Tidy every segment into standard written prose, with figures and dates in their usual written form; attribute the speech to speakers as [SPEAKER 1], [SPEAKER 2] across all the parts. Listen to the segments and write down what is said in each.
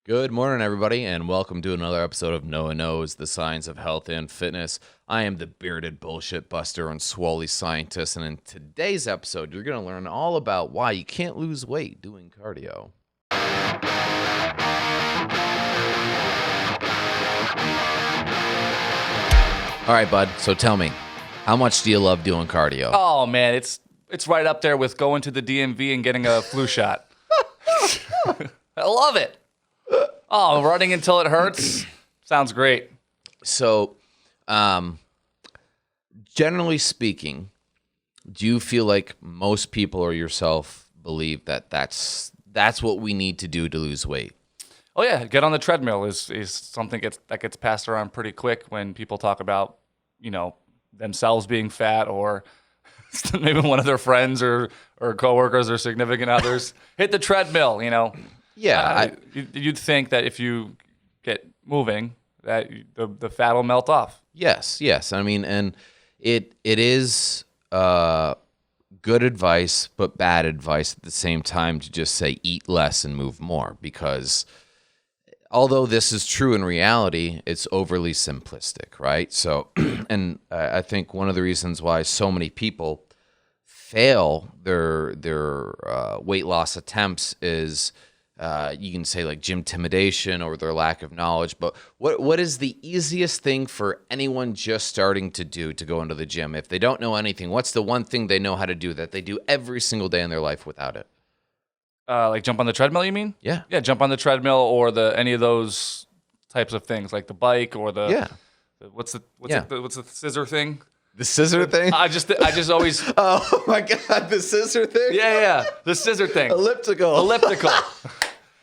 [SPEAKER 1] Good morning, everybody, and welcome to another episode of Noah Knows, the Science of Health and Fitness. I am the bearded bullshit buster and swolly scientist, and in today's episode, you're going to learn all about why you can't lose weight doing cardio. All right, bud, so tell me, how much do you love doing cardio?
[SPEAKER 2] Oh, man, it's right up there with going to the DMV and getting a flu shot. I love it. Oh, running until it hurts. Sounds great.
[SPEAKER 1] So, generally speaking, do you feel like most people or yourself believe that that's what we need to do to lose weight?
[SPEAKER 2] Oh, yeah, get on the treadmill is something that gets passed around pretty quick when people talk about, themselves being fat or maybe one of their friends or coworkers or significant others. Hit the treadmill,
[SPEAKER 1] Yeah.
[SPEAKER 2] You'd think that if you get moving, that the fat will melt off.
[SPEAKER 1] Yes. I mean, and it is good advice, but bad advice at the same time to just say eat less and move more, because although this is true in reality, it's overly simplistic, right? So, and I think one of the reasons why so many people fail their weight loss attempts is you can say like gym intimidation or their lack of knowledge. But what is the easiest thing for anyone just starting to do to go into the gym? If they don't know anything, what's the one thing they know how to do that they do every single day in their life without it?
[SPEAKER 2] Like jump on the treadmill, you mean?
[SPEAKER 1] Yeah.
[SPEAKER 2] Yeah, jump on the treadmill or any of those types of things, like the bike or what's the scissor thing?
[SPEAKER 1] The scissor thing?
[SPEAKER 2] I just always
[SPEAKER 1] Oh my God, the scissor thing?
[SPEAKER 2] Yeah, the scissor thing.
[SPEAKER 1] Elliptical.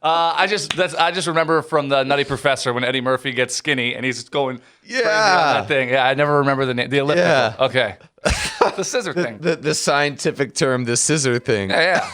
[SPEAKER 2] I just remember from the Nutty Professor when Eddie Murphy gets skinny and he's going crazy on that thing. Yeah, I never remember the name. The elliptical.
[SPEAKER 1] Yeah.
[SPEAKER 2] Okay. The scissor thing.
[SPEAKER 1] The scientific term, the scissor thing.
[SPEAKER 2] Yeah.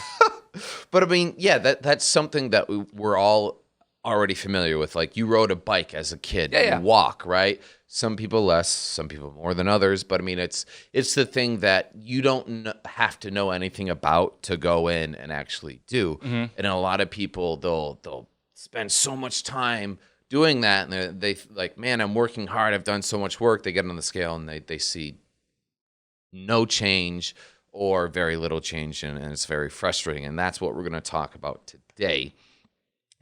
[SPEAKER 1] But I mean, yeah, that's something that we're all already familiar with. Like you rode a bike as a kid.
[SPEAKER 2] Yeah.
[SPEAKER 1] You walk, right? Some people less, some people more than others. But I mean, it's the thing that you don't have to know anything about to go in and actually do. Mm-hmm. And a lot of people, they'll spend so much time doing that, and they like, man, I'm working hard. I've done so much work. They get on the scale and they see no change or very little change, and it's very frustrating. And that's what we're going to talk about today,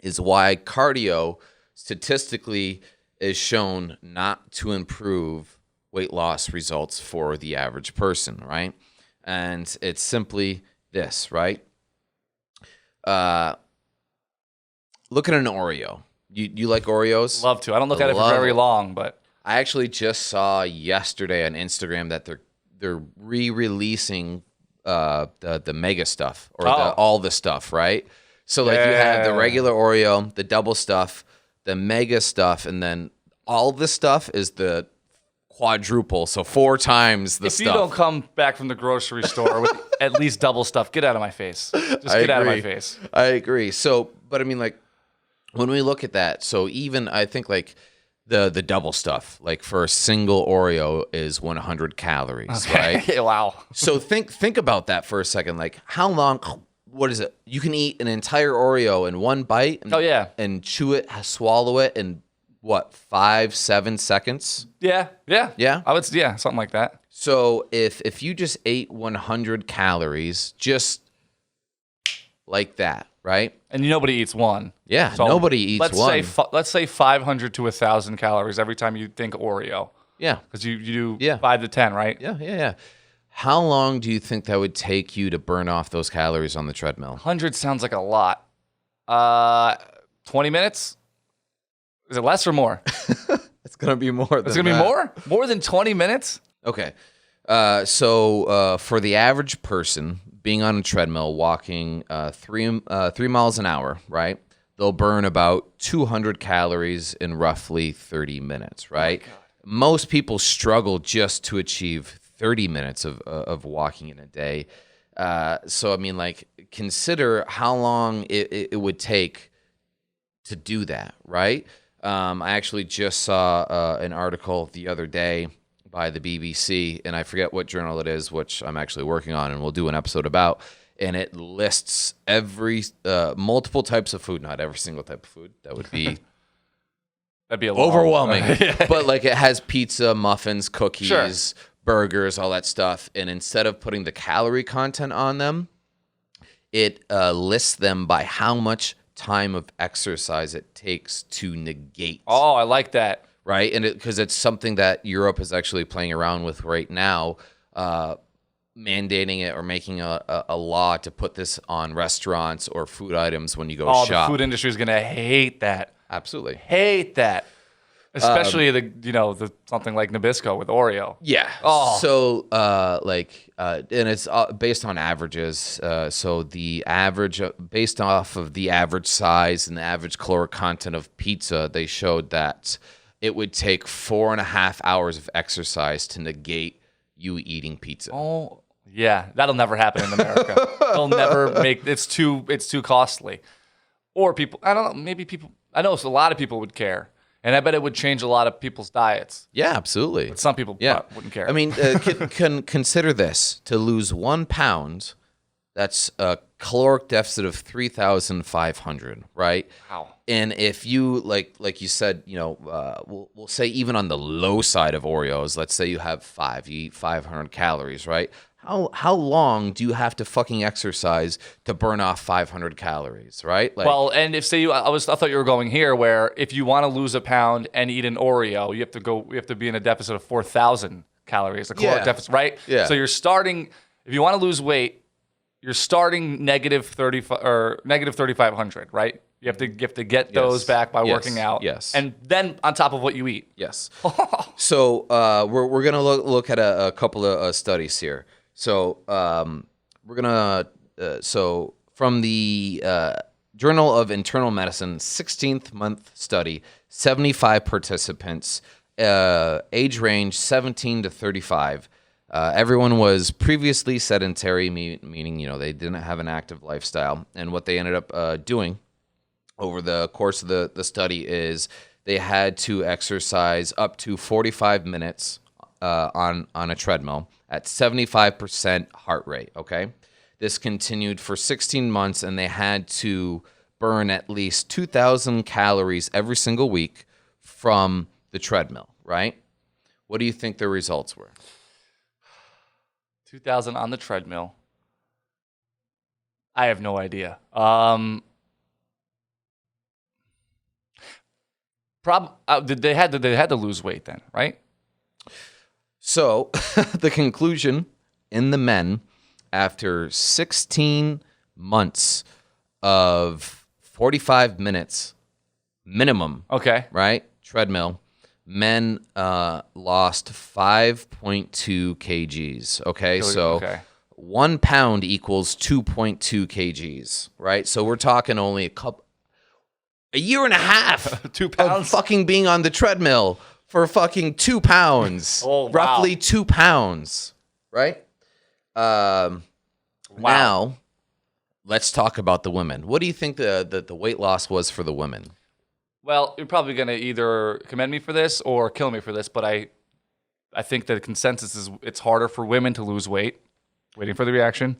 [SPEAKER 1] is why cardio statistically is shown not to improve weight loss results for the average person, right? And it's simply this, right? Look at an Oreo. You like Oreos?
[SPEAKER 2] Love to. I don't look at it for very long, but
[SPEAKER 1] I actually just saw yesterday on Instagram that they're re-releasing the mega stuff or all the stuff, right? So like you have the regular Oreo, the double stuff, the mega stuff, and then all the stuff is the quadruple, so 4 times the stuff.
[SPEAKER 2] If you don't come back from the grocery store with at least double stuff, get out of my face. Just get out of my face.
[SPEAKER 1] I agree. So, but I mean, like when we look at that, so even I think like the double stuff, like for a single Oreo is 100 calories, right?
[SPEAKER 2] Wow.
[SPEAKER 1] So think about that for a second. Like how long? What is it? You can eat an entire Oreo in one bite. And chew it, swallow it in what, 5-7 seconds?
[SPEAKER 2] Yeah. I would, something like that.
[SPEAKER 1] So if you just ate 100 calories, just like that, right?
[SPEAKER 2] And nobody eats one.
[SPEAKER 1] Yeah, so nobody eats one.
[SPEAKER 2] Let's say 500 to 1,000 calories every time you think Oreo.
[SPEAKER 1] Yeah.
[SPEAKER 2] Because you do 5 to 10, right?
[SPEAKER 1] Yeah. How long do you think that would take you to burn off those calories on the treadmill?
[SPEAKER 2] 100 sounds like a lot. 20 minutes? Is it less or more?
[SPEAKER 1] It's going to be more than that.
[SPEAKER 2] It's going to be more? More than 20 minutes?
[SPEAKER 1] Okay. So for the average person, being on a treadmill, walking 3 miles an hour, right? They'll burn about 200 calories in roughly 30 minutes, right? Oh, most people struggle just to achieve 30 minutes of walking in a day. So, I mean, like, consider how long it would take to do that, right? I actually just saw an article the other day by the BBC, and I forget what journal it is, which I'm actually working on, and we'll do an episode about. and it lists every multiple types of food, not every single type of food. That would be
[SPEAKER 2] That'd be a long,
[SPEAKER 1] overwhelming. But like it has pizza, muffins, cookies,
[SPEAKER 2] Sure.
[SPEAKER 1] burgers, all that stuff. And instead of putting the calorie content on them, it lists them by how much time of exercise it takes to negate.
[SPEAKER 2] Oh, I like that.
[SPEAKER 1] Right? And because it's something that Europe is actually playing around with right now, mandating it or making a law to put this on restaurants or food items when you go
[SPEAKER 2] Oh,
[SPEAKER 1] shop.
[SPEAKER 2] the food industry is gonna hate that.
[SPEAKER 1] Absolutely.
[SPEAKER 2] Hate that. Especially the something like Nabisco with Oreo.
[SPEAKER 1] Yeah.
[SPEAKER 2] Oh.
[SPEAKER 1] So, and it's based on averages. So the average, based off of the average size and the average caloric content of pizza, they showed that it would take 4.5 hours of exercise to negate you eating pizza.
[SPEAKER 2] Oh, yeah, that'll never happen in America. They'll never make it's too costly. Or people, I don't know, maybe people. I know a lot of people would care. And I bet it would change a lot of people's diets.
[SPEAKER 1] Yeah, absolutely.
[SPEAKER 2] But some people wouldn't care.
[SPEAKER 1] I mean, consider this. To lose 1 pound, that's a caloric deficit of 3,500, right?
[SPEAKER 2] Wow.
[SPEAKER 1] And if you, like you said, we'll say even on the low side of Oreos, let's say you have 5, you eat 500 calories, right? How long do you have to fucking exercise to burn off 500 calories, right? Like,
[SPEAKER 2] well, and if say I thought you were going here, where if you want to lose a pound and eat an Oreo, you have to be in a deficit of 4,000 calories, a caloric deficit, right?
[SPEAKER 1] Yeah.
[SPEAKER 2] So you're starting, if you want to lose weight, you're starting negative 3,500, right? You have to get those back by working out.
[SPEAKER 1] Yes.
[SPEAKER 2] And then on top of what you eat.
[SPEAKER 1] yes. So we're gonna look at a couple of studies here. So we're gonna so from the Journal of Internal Medicine 16th month study, 75 participants, age range 17 to 35. Everyone was previously sedentary, meaning they didn't have an active lifestyle, and what they ended up doing over the course of the study is they had to exercise up to 45 minutes on a treadmill at 75% heart rate, okay? This continued for 16 months, and they had to burn at least 2,000 calories every single week from the treadmill, right? What do you think the results were?
[SPEAKER 2] 2,000 on the treadmill. I have no idea. They had to lose weight then, right?
[SPEAKER 1] So the conclusion in the men, after 16 months of 45 minutes minimum,
[SPEAKER 2] Okay.
[SPEAKER 1] right, treadmill, men lost 5.2 kgs. Okay, so
[SPEAKER 2] Okay.
[SPEAKER 1] 1 pound equals 2.2 kgs, right? So we're talking only a year and a half
[SPEAKER 2] 2
[SPEAKER 1] of
[SPEAKER 2] pounds.
[SPEAKER 1] fucking being on the treadmill for fucking 2 pounds.
[SPEAKER 2] Oh, wow.
[SPEAKER 1] Roughly 2 pounds, right? Now, let's talk about the women. What do you think the weight loss was for the women?
[SPEAKER 2] Well, you're probably going to either commend me for this or kill me for this, but I think the consensus is it's harder for women to lose weight. Waiting for the reaction.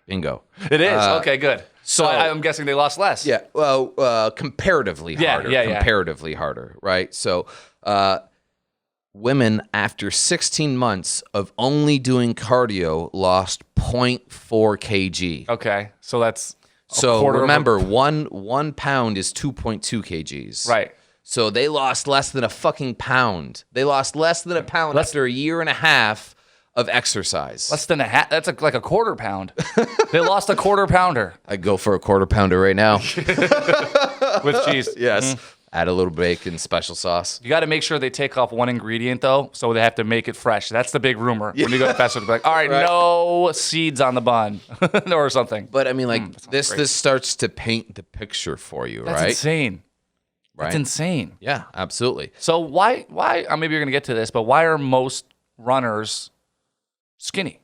[SPEAKER 1] Bingo.
[SPEAKER 2] It is. Okay, good. So
[SPEAKER 1] so-
[SPEAKER 2] I'm guessing they lost less.
[SPEAKER 1] Yeah, well, comparatively harder.
[SPEAKER 2] Yeah.
[SPEAKER 1] Comparatively harder, right? So, women after 16 months of only doing cardio lost 0.4 kg.
[SPEAKER 2] Okay, so that's
[SPEAKER 1] So
[SPEAKER 2] quarter of a-
[SPEAKER 1] remember, one pound is 2.2 kgs.
[SPEAKER 2] right.
[SPEAKER 1] So they lost less than a fucking pound. They lost less than a pound after a year and a half of exercise.
[SPEAKER 2] Less than a half. That's like a quarter pound. They lost a quarter pounder
[SPEAKER 1] I'd go for a quarter pounder right now.
[SPEAKER 2] with cheese.
[SPEAKER 1] Yes. Add a little bacon, special sauce.
[SPEAKER 2] You got to make sure they take off one ingredient though, so they have to make it fresh. That's the big rumor. When you go to fast food, they're like, all right, no seeds on the bun or something.
[SPEAKER 1] But I mean, like this starts to paint the picture for you,
[SPEAKER 2] That's
[SPEAKER 1] right?
[SPEAKER 2] insane.
[SPEAKER 1] Right.
[SPEAKER 2] That's insane.
[SPEAKER 1] Yeah, absolutely.
[SPEAKER 2] So why? Maybe you're gonna get to this, but why are most runners skinny?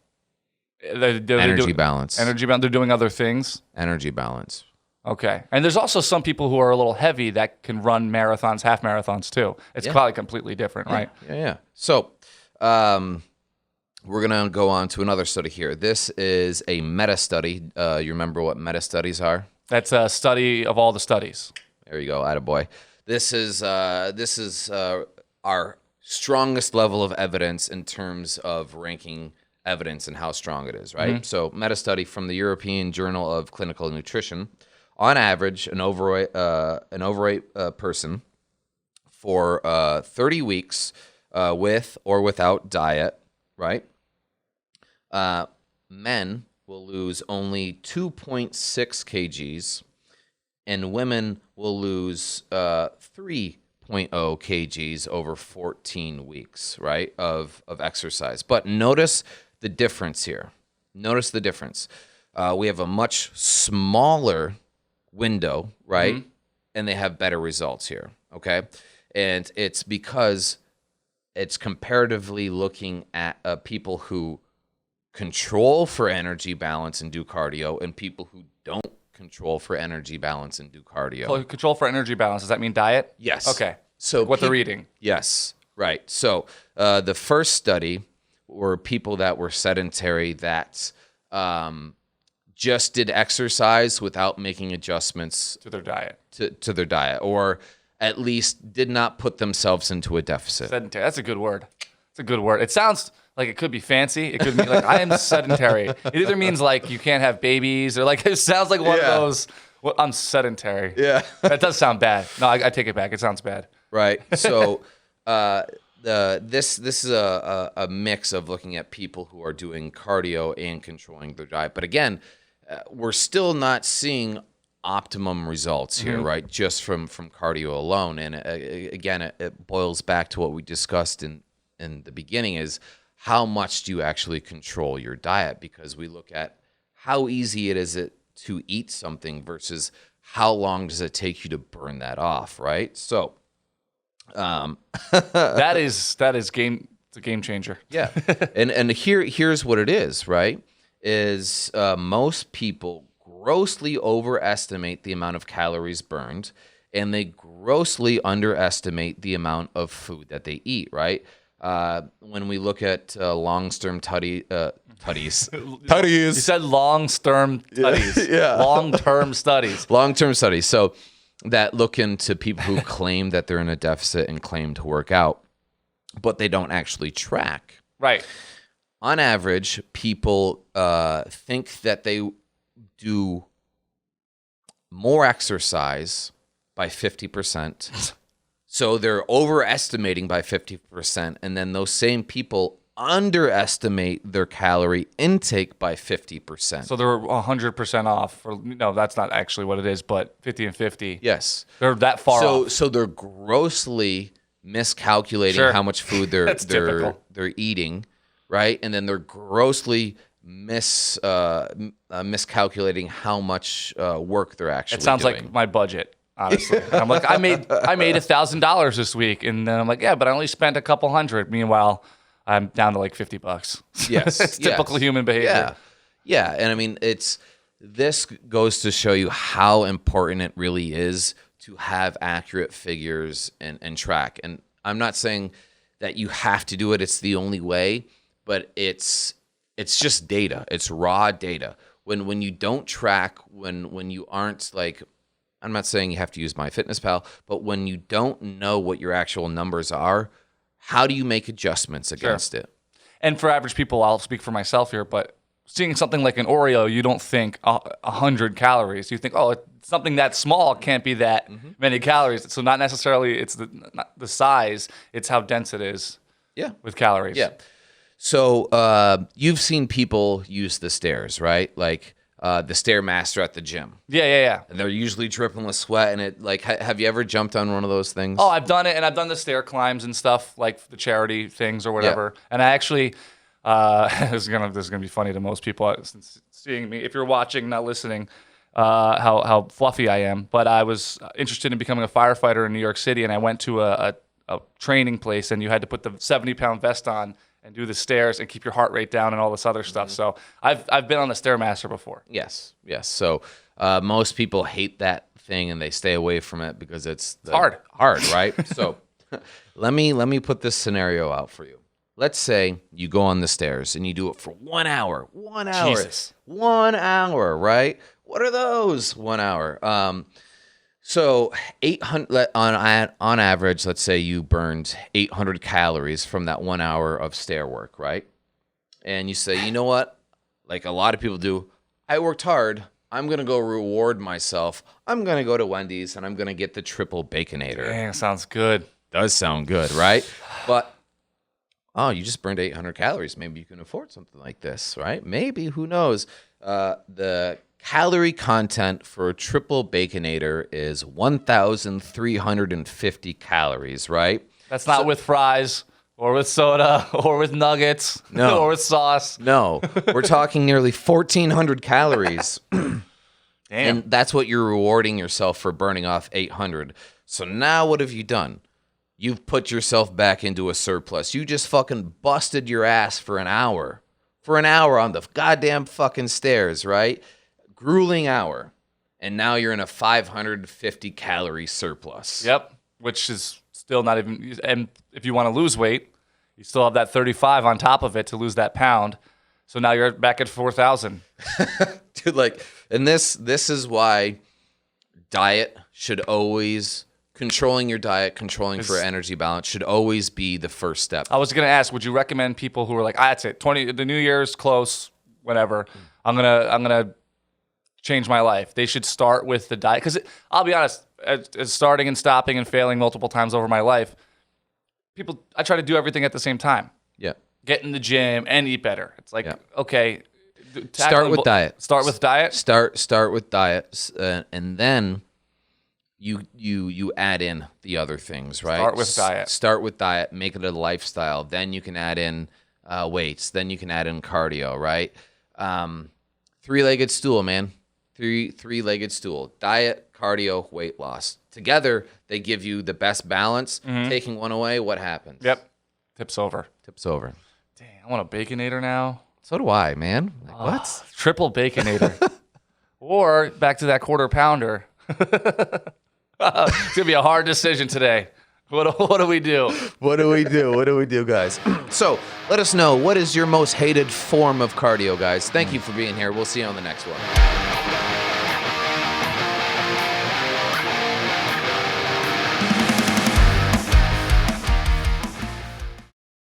[SPEAKER 1] Energy balance.
[SPEAKER 2] Energy balance. They're doing other things.
[SPEAKER 1] Energy balance.
[SPEAKER 2] Okay. And there's also some people who are a little heavy that can run marathons, half marathons too. It's probably completely different, right?
[SPEAKER 1] Yeah. So, we're going to go on to another study here. This is a meta study. You remember what meta studies are?
[SPEAKER 2] That's a study of all the studies.
[SPEAKER 1] There you go, attaboy. This is our strongest level of evidence in terms of ranking evidence and how strong it is, right? So meta study from the European Journal of Clinical Nutrition. On average, an overweight person for 30 weeks with or without diet, right? Men will lose only 2.6 kgs, and women will lose 3.0 kgs over 14 weeks, right, of exercise. But notice the difference here. Notice the difference. We have a much smaller window, right? And they have better results here, okay? And it's because it's comparatively looking at people who control for energy balance and do cardio and people who don't control for energy balance and do cardio.
[SPEAKER 2] Control for energy balance, does that mean diet?
[SPEAKER 1] Yes.
[SPEAKER 2] Okay.
[SPEAKER 1] So
[SPEAKER 2] what they're eating.
[SPEAKER 1] Yes, right. So the first study were people that were sedentary that just did exercise without making adjustments
[SPEAKER 2] To their diet.
[SPEAKER 1] to their diet, or at least did not put themselves into a deficit.
[SPEAKER 2] Sedentary. That's a good word. It's a good word. It sounds like it could be fancy. It could mean like I am sedentary. It either means like you can't have babies, or like it sounds like one of those. Well, I'm sedentary.
[SPEAKER 1] Yeah.
[SPEAKER 2] That does sound bad. No, I take it back. It sounds bad.
[SPEAKER 1] Right. So this is a mix of looking at people who are doing cardio and controlling their diet. But again, we're still not seeing optimum results here, right? Just from cardio alone. And again, it boils back to what we discussed in the beginning is how much do you actually control your diet? Because we look at how easy it is to eat something versus how long does it take you to burn that off, right? So
[SPEAKER 2] that is game. It's a game changer.
[SPEAKER 1] Yeah, and here's what it is, right? Is most people grossly overestimate the amount of calories burned, and they grossly underestimate the amount of food that they eat, right? When we look at long-term tutties.
[SPEAKER 2] You said long-term studies.
[SPEAKER 1] Yeah.
[SPEAKER 2] Long-term studies.
[SPEAKER 1] Long-term studies. So that look into people who claim that they're in a deficit and claim to work out, but they don't actually track.
[SPEAKER 2] Right.
[SPEAKER 1] On average, people think that they do more exercise by 50%. So they're overestimating by 50%, and then those same people underestimate their calorie intake by 50%.
[SPEAKER 2] So they're 100% off. Or no, that's not actually what it is, but 50 and 50.
[SPEAKER 1] Yes.
[SPEAKER 2] They're that far off.
[SPEAKER 1] So they're grossly miscalculating how much food they're eating, right? And then they're grossly miscalculating how much work they're actually doing.
[SPEAKER 2] It sounds like my budget. Honestly, I'm like, I made $1,000 this week, and then I'm like, yeah, but I only spent a couple hundred. Meanwhile, I'm down to like $50.
[SPEAKER 1] Yes,
[SPEAKER 2] it's typical human behavior.
[SPEAKER 1] Yeah, and I mean, this goes to show you how important it really is to have accurate figures and track. And I'm not saying that you have to do it; it's the only way, but it's just data. It's raw data. When you don't track, when you aren't like. I'm not saying you have to use MyFitnessPal, but when you don't know what your actual numbers are, how do you make adjustments against it?
[SPEAKER 2] And for average people, I'll speak for myself here, but seeing something like an Oreo, you don't think 100 calories. You think, oh, something that small can't be that many calories. So not necessarily it's not the size, it's how dense it is with calories.
[SPEAKER 1] Yeah. So you've seen people use the stairs, right? Like the Stairmaster at the gym.
[SPEAKER 2] Yeah.
[SPEAKER 1] And they're usually dripping with sweat. And it like, have you ever jumped on one of those things?
[SPEAKER 2] Oh, I've done it, and I've done the stair climbs and stuff, like the charity things or whatever. Yeah. And I actually, this is gonna be funny to most people since seeing me. If you're watching, not listening, how fluffy I am. But I was interested in becoming a firefighter in New York City, and I went to a training place, and you had to put the 70-pound vest on and do the stairs and keep your heart rate down and all this other stuff. So I've been on the Stairmaster before.
[SPEAKER 1] Yes. So most people hate that thing and they stay away from it because it's
[SPEAKER 2] hard,
[SPEAKER 1] right? So let me put this scenario out for you. let's say you go on the stairs and you do it for 1 hour. 1 hour.
[SPEAKER 2] Jesus.
[SPEAKER 1] 1 hour, right? What are those? 1 hour. So 800 on average, let's say you burned 800 calories from that 1 hour of stair work, right? And you say, you know what? Like a lot of people do, I worked hard. I'm going to go reward myself. I'm going to go to Wendy's and I'm going to get the triple Baconator.
[SPEAKER 2] Dang, sounds good.
[SPEAKER 1] Does sound good, right? But, oh, you just burned 800 calories. Maybe you can afford something like this, right? Maybe, who knows? The calorie content for a triple Baconator is 1,350 calories, right?
[SPEAKER 2] That's not with fries or with soda or with nuggets or with sauce.
[SPEAKER 1] No, we're talking nearly 1,400 calories.
[SPEAKER 2] Damn.
[SPEAKER 1] And that's what you're rewarding yourself for burning off 800. So now what have you done? You've put yourself back into a surplus. You just fucking busted your ass for an hour. For an hour on the goddamn fucking stairs, right? Grueling hour. And now you're in a 550 calorie surplus.
[SPEAKER 2] Yep, which is still not even, and if you want to lose weight, you still have that 35 on top of it to lose that pound. So now you're back at 4,000.
[SPEAKER 1] Dude, like, and this is why diet should always, controlling your diet, controlling for energy balance should always be the first step.
[SPEAKER 2] I was going to ask, would you recommend people who are like, that's it, the New Year's close, whatever, I'm gonna change my life. They should start with the diet. Because I'll be honest, as starting and stopping and failing multiple times over my life, I try to do everything at the same time.
[SPEAKER 1] Yeah.
[SPEAKER 2] Get in the gym and eat better. It's like, okay.
[SPEAKER 1] Start with diet.
[SPEAKER 2] Start with diet?
[SPEAKER 1] Start with diet. And then you add in the other things, right?
[SPEAKER 2] Start with diet.
[SPEAKER 1] Start with diet. Make it a lifestyle. Then you can add in weights. Then you can add in cardio, right? Three-legged stool, man. Three-legged stool. Diet, cardio, weight loss. Together, they give you the best balance. Taking one away, what happens?
[SPEAKER 2] Yep. Tips over.
[SPEAKER 1] Tips over.
[SPEAKER 2] Dang, I want a Baconator now.
[SPEAKER 1] So do I, man. Like, what?
[SPEAKER 2] Triple Baconator. Or back to that quarter pounder. It's going to be a hard decision today. What do we do?
[SPEAKER 1] What do we do, guys? So let us know, what is your most hated form of cardio, guys? Thank you for being here. We'll see you on the next one.